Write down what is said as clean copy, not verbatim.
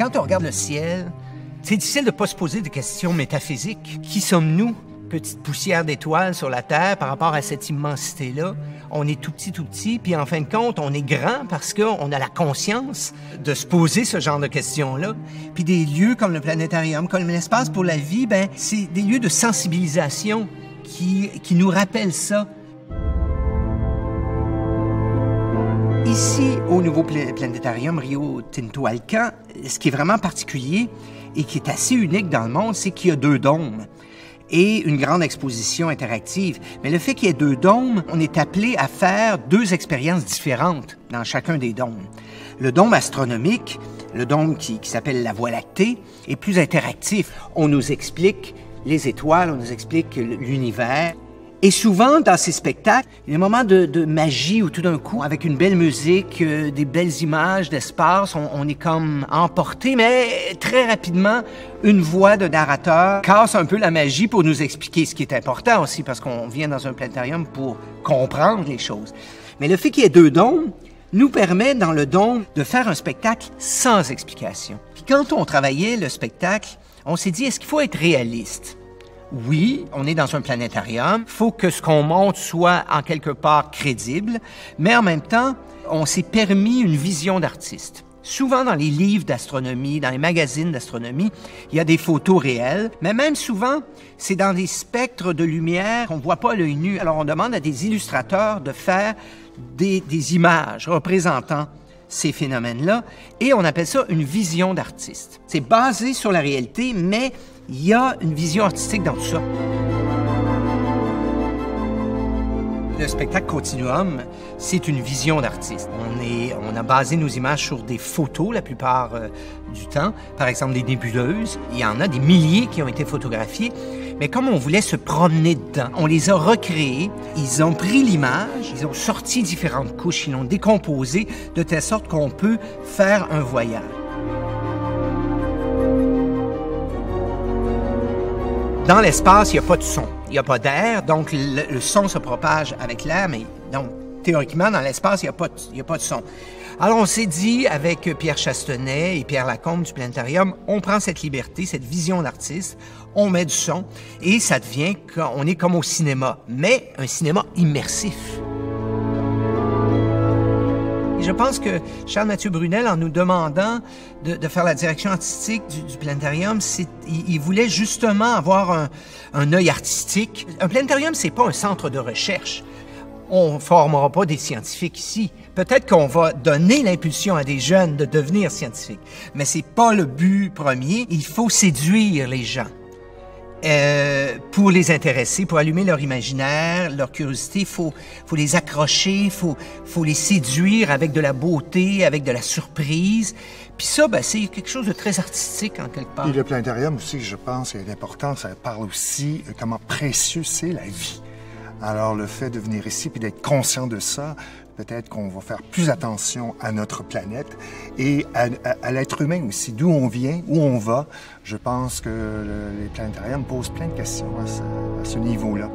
Quand on regarde le ciel, c'est difficile de ne pas se poser des questions métaphysiques. Qui sommes-nous, petite poussière d'étoiles sur la Terre, par rapport à cette immensité-là? On est tout petit, puis en fin de compte, on est grand parce qu'on a la conscience de se poser ce genre de questions-là. Puis des lieux comme le planétarium, comme l'espace pour la vie, ben c'est des lieux de sensibilisation qui nous rappellent ça. Ici, au nouveau planétarium Rio Tinto Alcan, ce qui est vraiment particulier et qui est assez unique dans le monde, c'est qu'il y a 2 dômes et une grande exposition interactive. Mais le fait qu'il y ait 2 dômes, on est appelé à faire 2 expériences différentes dans chacun des dômes. Le dôme astronomique, le dôme qui s'appelle la Voie lactée, est plus interactif. On nous explique les étoiles, on nous explique l'univers. Et souvent, dans ces spectacles, il y a un moment de magie où tout d'un coup, avec une belle musique, des belles images d'espace, on est comme emporté, mais très rapidement, une voix de narrateur casse un peu la magie pour nous expliquer ce qui est important aussi, parce qu'on vient dans un planétarium pour comprendre les choses. Mais le fait qu'il y ait 2 dômes nous permet, dans le dôme, de faire un spectacle sans explication. Puis quand on travaillait le spectacle, on s'est dit, est-ce qu'il faut être réaliste? Oui, on est dans un planétarium. Il faut que ce qu'on montre soit en quelque part crédible, mais en même temps, on s'est permis une vision d'artiste. Souvent dans les livres d'astronomie, dans les magazines d'astronomie, il y a des photos réelles, mais même souvent, c'est dans des spectres de lumière qu'on ne voit pas à l'œil nu. Alors on demande à des illustrateurs de faire des images représentant ces phénomènes-là, et on appelle ça une vision d'artiste. C'est basé sur la réalité, mais il y a une vision artistique dans tout ça. Le spectacle Continuum, c'est une vision d'artiste. On a basé nos images sur des photos la plupart du temps. Par exemple, des nébuleuses. Il y en a des milliers qui ont été photographiées. Mais comme on voulait se promener dedans, on les a recréées. Ils ont pris l'image, ils ont sorti différentes couches, ils l'ont décomposée de telle sorte qu'on peut faire un voyage. Dans l'espace, il n'y a pas de son, il n'y a pas d'air, donc le son se propage avec l'air, mais donc théoriquement, dans l'espace, il n'y a pas de son. Alors on s'est dit, avec Pierre Chastenay et Pierre Lacombe du Planétarium, on prend cette liberté, cette vision d'artiste, on met du son, et ça devient qu'on est comme au cinéma, mais un cinéma immersif. Et je pense que Charles-Mathieu Brunel, en nous demandant de faire la direction artistique du planétarium, il voulait justement avoir un œil artistique. Un planétarium, c'est pas un centre de recherche. On ne formera pas des scientifiques ici. Peut-être qu'on va donner l'impulsion à des jeunes de devenir scientifiques, mais c'est pas le but premier. Il faut séduire les gens. Pour les intéresser, pour allumer leur imaginaire, leur curiosité, il faut les accrocher, faut les séduire avec de la beauté, avec de la surprise. Puis ça, ben, c'est quelque chose de très artistique en quelque part. Et le planétarium aussi, je pense, est important. Ça parle aussi comment précieux c'est la vie. Alors le fait de venir ici puis d'être conscient de ça, peut-être qu'on va faire plus attention à notre planète et à l'être humain aussi, d'où on vient, où on va. Je pense que les planétariums posent plein de questions à ce niveau-là.